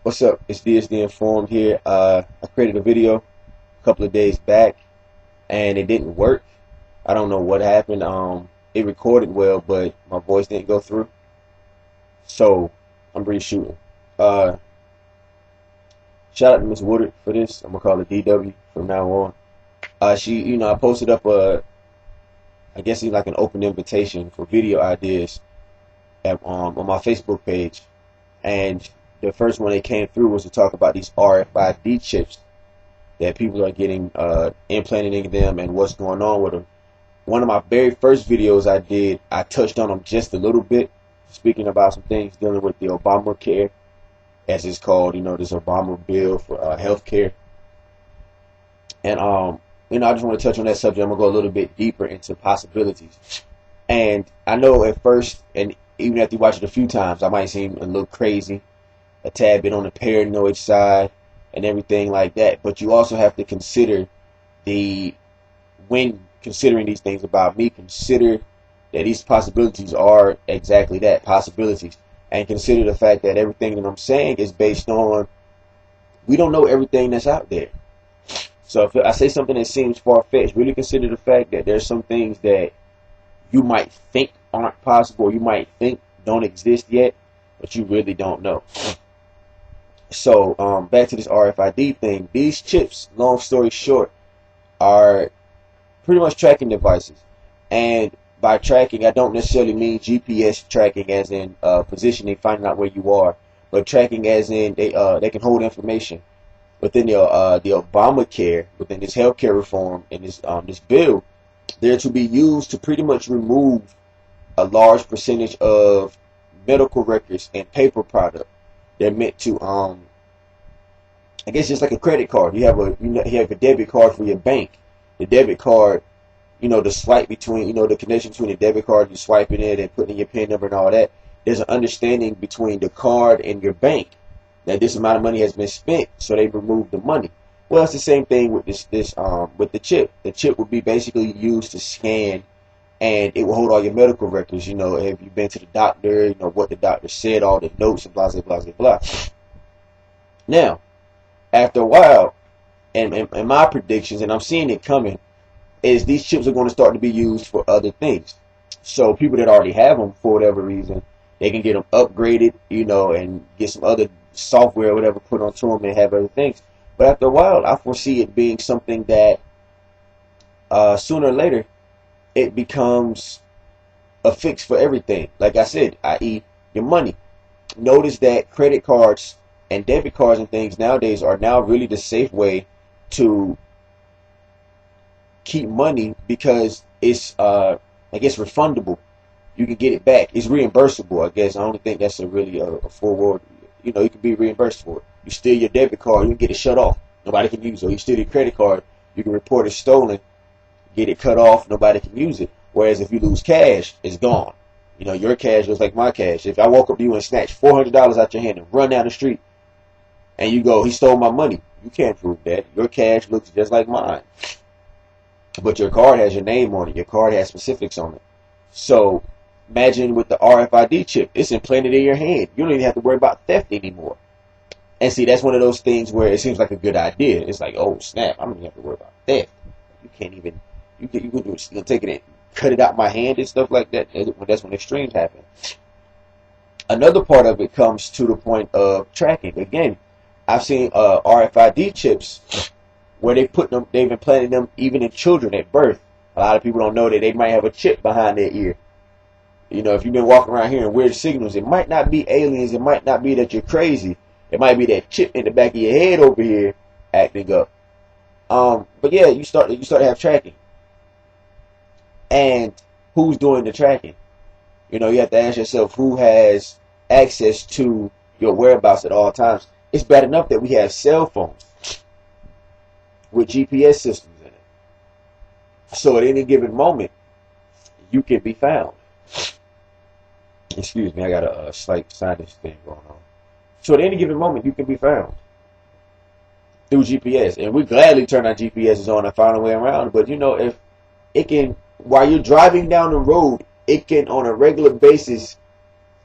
What's up? It's DSD Informed here. I created a video a couple of days back and it didn't work. I don't know what happened. It recorded well, but my voice didn't go through. So I'm reshooting. Uh, Shout out to Miss Woodard for this. I'm gonna call it DW from now on. I posted up I guess it's like an open invitation for video ideas on my Facebook page, and the first one that came through was to talk about these RFID chips that people are getting implanted in them and what's going on with them. One of my very first videos I did, I touched on them just a little bit, speaking about some things dealing with the Obamacare, as it's called, this Obama bill for healthcare. And I just want to touch on that subject. I'm gonna go a little bit deeper into possibilities. And I know at first, and even after you watch it a few times, I might seem a little crazy, a tad bit on the paranoid side and everything like that. But you also have to consider when considering these things about me, consider that these possibilities are exactly that, possibilities. And consider the fact that everything that I'm saying is based on, we don't know everything that's out there. So if I say something that seems far-fetched, really consider the fact that there's some things that you might think aren't possible, or you might think don't exist yet, but you really don't know. So back to this RFID thing. These chips, long story short, are pretty much tracking devices. And by tracking, I don't necessarily mean GPS tracking as in positioning, finding out where you are, but tracking as in they can hold information. Within the Obamacare, within this healthcare reform and this bill, they're to be used to pretty much remove a large percentage of medical records and paper product. They're meant to I guess just like a credit card. You have a debit card for your bank. The debit card, the swipe between, the connection between the debit card, you swiping it and putting in your PIN number and all that. There's an understanding between the card and your bank that this amount of money has been spent, so they remove the money. Well, it's the same thing with with the chip. The chip will be basically used to scan, and it will hold all your medical records. Have you been to the doctor? What the doctor said, all the notes, and blah blah blah blah. Now, after a while, and my predictions, and I'm seeing it coming, is these chips are going to start to be used for other things. So people that already have them, for whatever reason, they can get them upgraded, and get some other software or whatever put onto them and have other things. But after a while, I foresee it being something that sooner or later it becomes a fix for everything. Like I said, i.e. your money. Notice that credit cards and debit cards and things nowadays are now really the safe way to keep money, because it's I guess refundable. You can get it back. It's reimbursable, I guess. I don't think that's a full word. You can be reimbursed for it. You steal your debit card, you can get it shut off. Nobody can use it. Or you steal your credit card, you can report it stolen, get it cut off, nobody can use it. Whereas if you lose cash, it's gone. Your cash looks like my cash. If I walk up to you and snatch $400 out your hand and run down the street, and you go, he stole my money, you can't prove that. Your cash looks just like mine. But your card has your name on it. Your card has specifics on it. So imagine with the RFID chip, it's implanted in your hand. You don't even have to worry about theft anymore. And see, that's one of those things where it seems like a good idea. It's like, oh snap, I don't even have to worry about theft. You can't even, you can take it and cut it out my hand and stuff like that. That's when extremes happen. Another part of it comes to the point of tracking. Again, I've seen RFID chips where they've implanted them even in children at birth. A lot of people don't know that they might have a chip behind their ear. If you've been walking around hearing weird signals, it might not be aliens. It might not be that you're crazy. It might be that chip in the back of your head over here acting up. But yeah, you start to have tracking. And who's doing the tracking? You have to ask yourself who has access to your whereabouts at all times. It's bad enough that we have cell phones with GPS systems in it. So at any given moment, you can be found. Excuse me, I got a slight sinus thing going on. So at any given moment, you can be found through GPS. And we gladly turn our GPSs on and find a way around. But if it can, while you're driving down the road, it can on a regular basis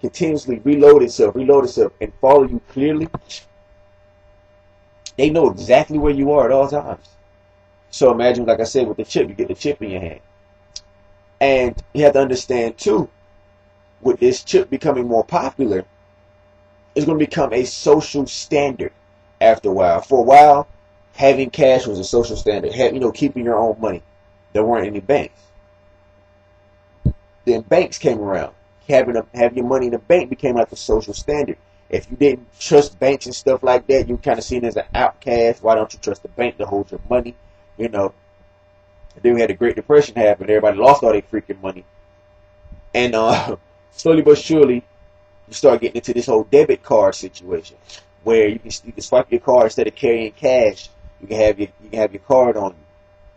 continuously reload itself, and follow you clearly. They know exactly where you are at all times. So imagine, like I said, with the chip, you get the chip in your hand. And you have to understand too, with this chip becoming more popular, it's going to become a social standard after a while. For a while, having cash was a social standard. Keeping your own money. There weren't any banks. Then banks came around. Having your money in the bank became like a social standard. If you didn't trust banks and stuff like that, you were kind of seen as an outcast. Why don't you trust the bank to hold your money? Then we had the Great Depression happen. Everybody lost all their freaking money. And slowly but surely, you start getting into this whole debit card situation, where you can swipe your card instead of carrying cash. You can have your card on you.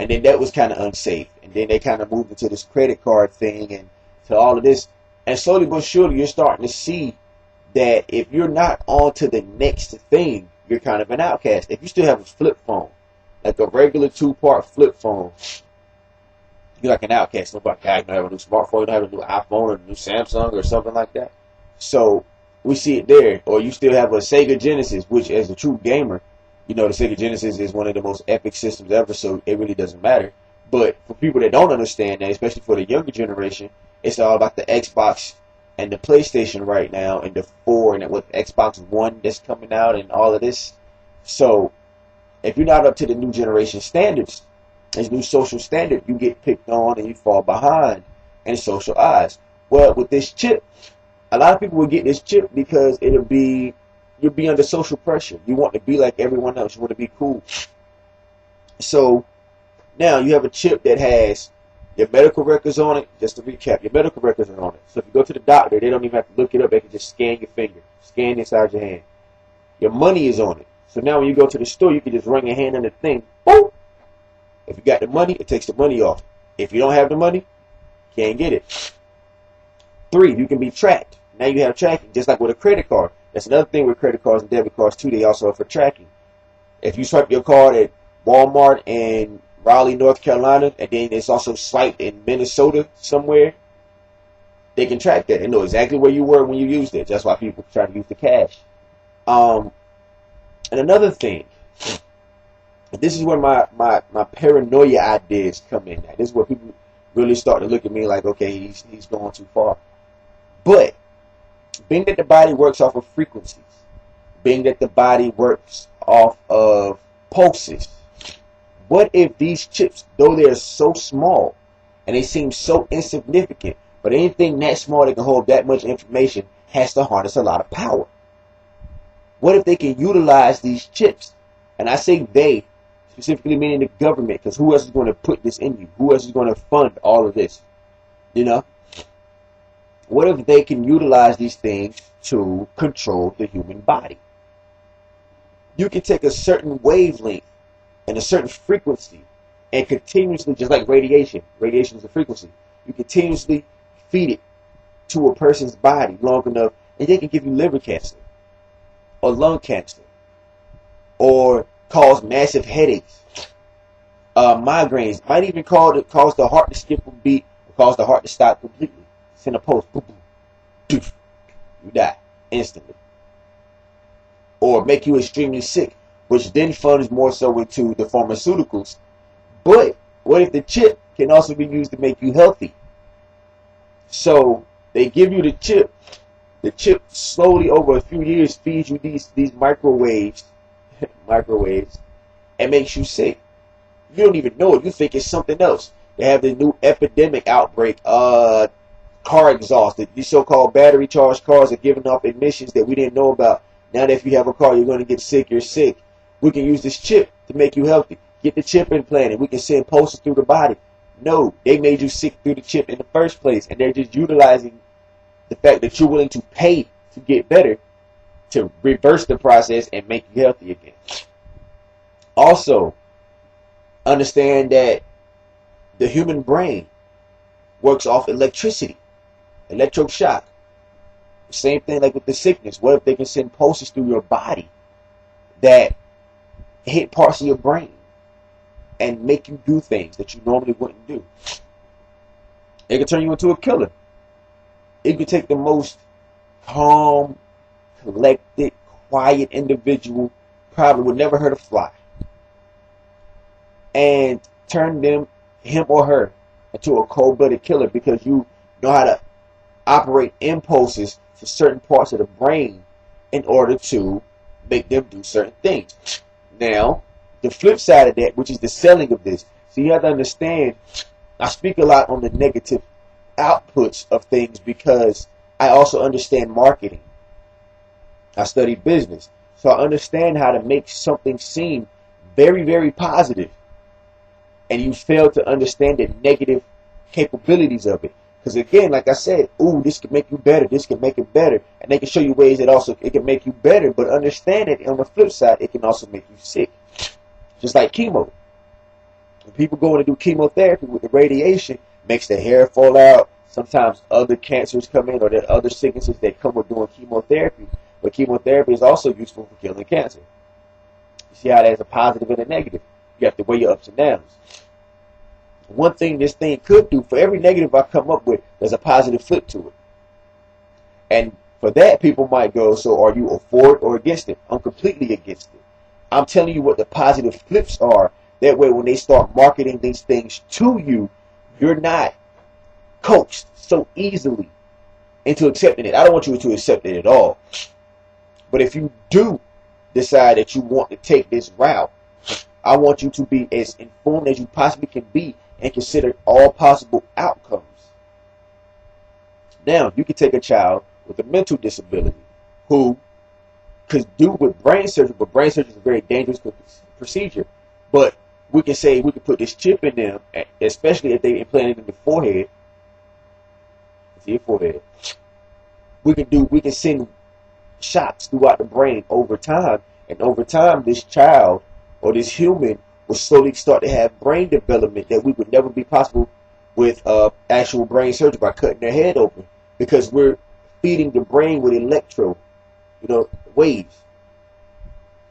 And then that was kind of unsafe. And then they kind of moved into this credit card thing and to all of this. And slowly but surely, you're starting to see that if you're not on to the next thing, you're kind of an outcast. If you still have a flip phone, like a regular 2-part flip phone, you're like an outcast. Nobody, you don't have a new smartphone, you don't have a new iPhone or a new Samsung or something like that. So we see it there. Or you still have a Sega Genesis, which as a true gamer, the Sega Genesis is one of the most epic systems ever, so it really doesn't matter. But for people that don't understand that, especially for the younger generation, it's all about the Xbox and the PlayStation right now, and the 4, and with Xbox One that's coming out, and all of this. So if you're not up to the new generation standards, this new social standard, you get picked on and you fall behind in social eyes. Well, with this chip, a lot of people will get this chip because you'll be under social pressure. You want to be like everyone else. You want to be cool. So now you have a chip that has your medical records on it. Just to recap, your medical records are on it. So if you go to the doctor, they don't even have to look it up. They can just scan your finger, scan inside your hand. Your money is on it. So now when you go to the store, you can just run your hand on the thing. Boom! If you got the money, it takes the money off. If you don't have the money, you can't get it. 3, you can be tracked. Now you have tracking, just like with a credit card. That's another thing with credit cards and debit cards too. They also offer tracking. If you swipe your card at Walmart in Raleigh, North Carolina, and then it's also swiped in Minnesota somewhere, they can track that. They know exactly where you were when you used it. That's why people try to use the cash. And another thing, this is where my paranoia ideas come in. This is where people really start to look at me like, okay, he's going too far. But being that the body works off of frequencies, being that the body works off of pulses, what if these chips, though they're so small and they seem so insignificant, but anything that small that can hold that much information has to harness a lot of power? What if they can utilize these chips? And I say they, specifically meaning the government, because who else is going to put this in you? Who else is going to fund all of this? What if they can utilize these things to control the human body? You can take a certain wavelength and a certain frequency and continuously, just like radiation is a frequency, you continuously feed it to a person's body long enough, and they can give you liver cancer or lung cancer or cause massive headaches, migraines, might even cause the heart to skip a beat or cause the heart to stop completely. Send a pulse, boom, boom, doof, you die instantly. Or make you extremely sick, which then funds more so into the pharmaceuticals. But what if the chip can also be used to make you healthy? So they give you the chip. The chip slowly over a few years feeds you these microwaves, and makes you sick. You don't even know it. You think it's something else. They have the new epidemic outbreak, car exhaust. These so-called battery charged cars are giving off emissions that we didn't know about. Now that if you have a car, you're going to get sick, you're sick. We can use this chip to make you healthy. Get the chip implanted. We can send pulses through the body. No, they made you sick through the chip in the first place, and they're just utilizing the fact that you're willing to pay to get better to reverse the process and make you healthy again. Also, understand that the human brain works off electricity, electroshock. Same thing like with the sickness. What if they can send pulses through your body that hit parts of your brain and make you do things that you normally wouldn't do? It can turn you into a killer. It could take the most calm, collected, quiet individual probably would never hurt a fly, and turn him or her, into a cold-blooded killer because you know how to operate impulses for certain parts of the brain in order to make them do certain things. Now, the flip side of that, which is the selling of this, so you have to understand, I speak a lot on the negative outputs of things because I also understand marketing. I studied business, so I understand how to make something seem very, very positive, and you fail to understand the negative capabilities of it. Because again, like I said, ooh, this can make you better, this can make it better, and they can show you ways that also it can make you better, but understand that on the flip side, it can also make you sick. Just like chemo. When people go in to do chemotherapy with the radiation, makes the hair fall out. Sometimes other cancers come in, or there are other sicknesses that come with doing chemotherapy. But chemotherapy is also useful for killing cancer. You see how there's a positive and a negative. You have to weigh your ups and downs. One thing this thing could do, for every negative I come up with, there's a positive flip to it. And for that, people might go, so are you for it or against it? I'm completely against it. I'm telling you what the positive flips are. That way, when they start marketing these things to you, you're not coaxed so easily into accepting it. I don't want you to accept it at all. But if you do decide that you want to take this route, I want you to be as informed as you possibly can be and consider all possible outcomes. Now, you can take a child with a mental disability who could do with brain surgery, but brain surgery is a very dangerous procedure. But we can say we can put this chip in them, especially if they implant it in the forehead. See your forehead. We can send shots throughout the brain over time, and over time, this child or this human will slowly start to have brain development that we would never be possible with actual brain surgery by cutting their head open, because we're feeding the brain with electro, waves,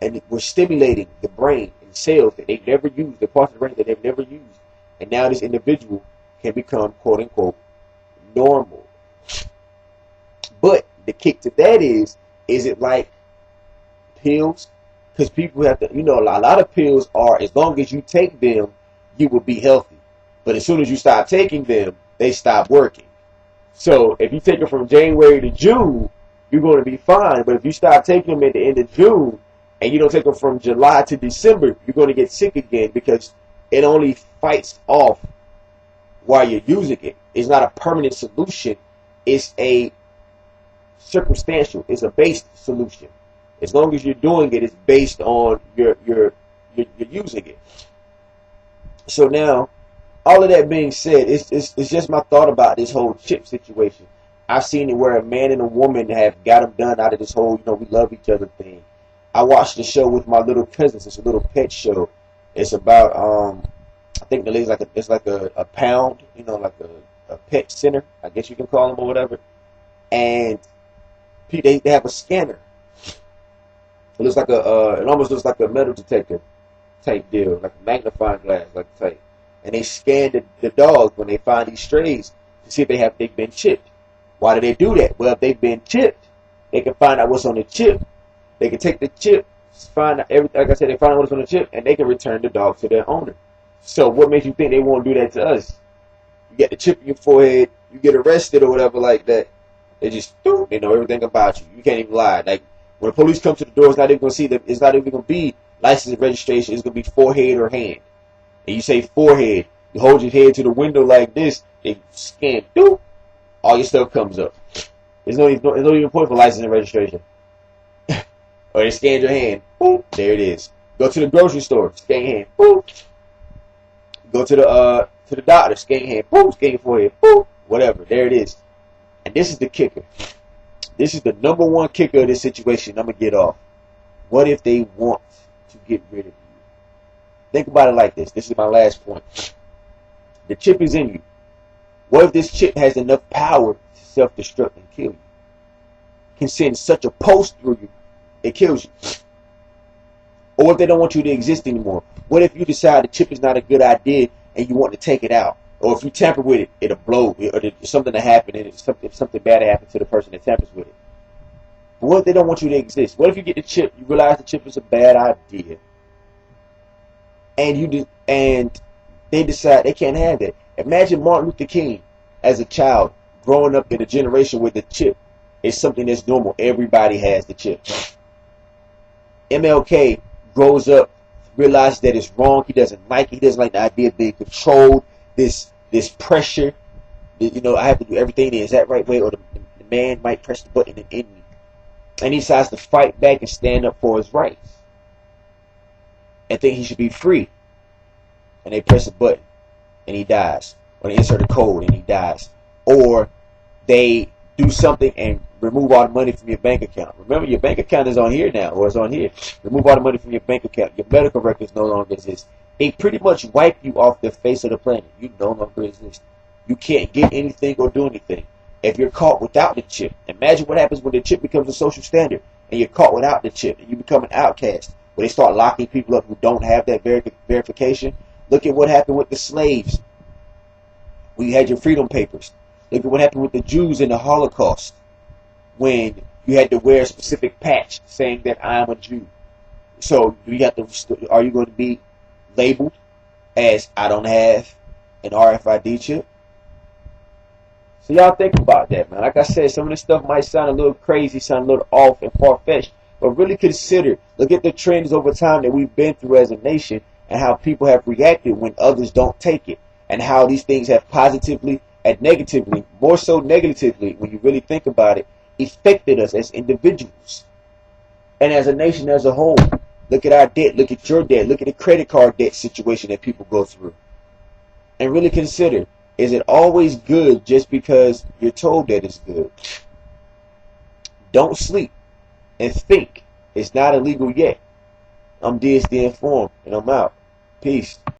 and we're stimulating the brain and cells that they've never used, the parts of the brain that they've never used, and now this individual can become quote unquote normal. But the kick to that is it like pills? Because people have to, a lot of pills are, as long as you take them, you will be healthy. But as soon as you stop taking them, they stop working. So if you take them from January to June, you're going to be fine. But if you stop taking them at the end of June, and you don't take them from July to December, you're going to get sick again, because it only fights off while you're using it. It's not a permanent solution. It's a circumstantial. It's a based solution. As long as you're doing it, it's based on you're using it. So now, all of that being said, it's just my thought about this whole chip situation. I've seen it where a man and a woman have got them done out of this whole, we love each other thing. I watched the show with my little cousins. It's a little pet show. It's about I think the lady's it's like a pound, like a pet center, I guess you can call them, or whatever. And they have a scanner. It looks like it almost looks like a metal detector type deal, like a magnifying glass like type. And they scan the dogs when they find these strays to see if they've been chipped. Why do they do that? Well, if they've been chipped, they can find out what's on the chip. They can take the chip, find out everything. Like I said, they find out what's on the chip, and they can return the dog to their owner. So what makes you think they won't do that to us? You get the chip in your forehead, you get arrested or whatever like that. They just they know everything about you. You can't even lie. Like, when the police come to the door, it's not even going to see them. It's not even going to be license and registration. It's going to be forehead or hand. And you say forehead. You hold your head to the window like this. They scan. All your stuff comes up. There's no even point for license and registration. Or they scan your hand. Boom. There it is. Go to the grocery store. Scan your hand. Boom. Go to the doctor. Scan your hand. Boom. Scan your forehead. Boom. Whatever. There it is. And this is the kicker. This is the number one kicker of this situation I'm going to get off. What if they want to get rid of you? Think about it like this. This is my last point. The chip is in you. What if this chip has enough power to self-destruct and kill you? Can send such a pulse through you, it kills you. Or if they don't want you to exist anymore. What if you decide the chip is not a good idea and you want to take it out? Or if you tamper with it, it'll blow. Or something to happen, and something bad to happen to the person that tampers with it. But what if they don't want you to exist? What if you get the chip, you realize the chip is a bad idea, and they decide they can't have that? Imagine Martin Luther King as a child growing up in a generation where the chip is something that's normal. Everybody has the chip. MLK grows up, realizes that it's wrong. He doesn't like it. He doesn't like the idea of being controlled. This pressure. I have to do everything the exact right way, or the man might press the button and end me. And he decides to fight back and stand up for his rights, and think he should be free. And they press a button, and he dies. Or they insert a code, and he dies. Or they do something and remove all the money from your bank account. Remember, your bank account is on here now, or it's on here. Remove all the money from your bank account. Your medical records no longer exist. They pretty much wipe you off the face of the planet. You no longer exist. You can't get anything or do anything. If you're caught without the chip, imagine what happens when the chip becomes a social standard and you're caught without the chip and you become an outcast, where they start locking people up who don't have that verification. Look at what happened with the slaves when you had your freedom papers. Look at what happened with the Jews in the Holocaust when you had to wear a specific patch saying that I'm a Jew. So are you going to be labeled as I don't have an RFID chip? So y'all think about that, man. Like I said, some of this stuff might sound a little crazy, sound a little off and far-fetched, but really consider, look at the trends over time that we've been through as a nation and how people have reacted when others don't take it, and how these things have positively and negatively, more so negatively when you really think about it, affected us as individuals and as a nation as a whole. Look at our debt, look at your debt, look at the credit card debt situation that people go through. And really consider, is it always good just because you're told that it's good? Don't sleep and think. It's not illegal yet. I'm DSD Informed, and I'm out. Peace.